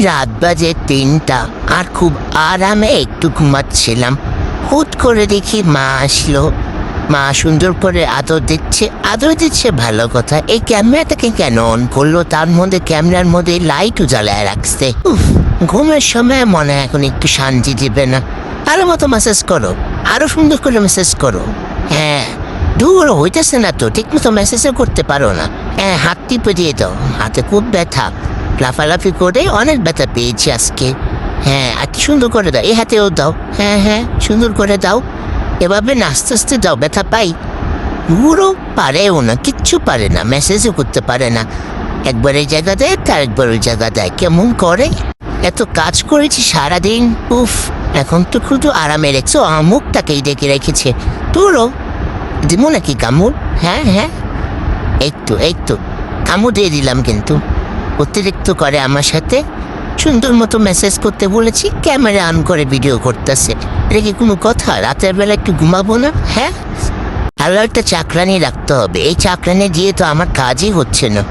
রাত বাজে ৩টা, আর খুব আরামে একটু ঘুমাচ্ছিলাম। হুট করে দেখি মা আসলো। মা সুন্দর করে আদর দিচ্ছে ভালো কথা, এই ক্যামেরাটাকে কেন অন করলো? তার মধ্যে ক্যামেরার মধ্যে লাইটও জ্বালায় রাখছে। উফ, ঘুমের সময় মনে হয় এখন একটু শান্তি দিবে না। আরো মতো মেসেজ করো, আরো সুন্দর করে মেসেজ করো। হ্যাঁ, দূর হইতেছে না তো, ঠিক মতো মেসেজও করতে পারো না। হ্যাঁ, হাত টিপে দিয়ে দাও, হাতে খুব ব্যথা। লাফালাফি করে অনেক ব্যথা পেয়েছি আজকে। হ্যাঁ, আর কি সুন্দর করে দাও, এই হাতেও দাও। হ্যাঁ হ্যাঁ, সুন্দর করে দাও। এভাবে আস্তে আস্তে দাও, ব্যথা পাই। পুরো পারেও না, কিচ্ছু পারে না, মেসেজও করতে পারে না। একবার এই জায়গা দেয়, আরেকবার ওই জায়গা দেয়, কেমন করে। এত কাজ করেছি সারাদিন, উফ। এখন তো শুধু আরামে রেখেছো, মুখটাকেই ডেকে রেখেছে। তোরও দিব নাকি কামড়? হ্যাঁ হ্যাঁ, এই তো কামড় দিয়ে দিলাম, কিন্তু অতিরিক্ত করে আমার সাথে। সুন্দর মতো মেসেজ করতে বলেছি, ক্যামেরা অন করে ভিডিও করতেছে। এটা কি কোনো কথা? রাতের বেলা একটু ঘুমাবো না? হ্যাঁ, আরো একটা চাকরানি রাখতে হবে, এই চাকরানি দিয়ে তো আমার কাজই হচ্ছে না।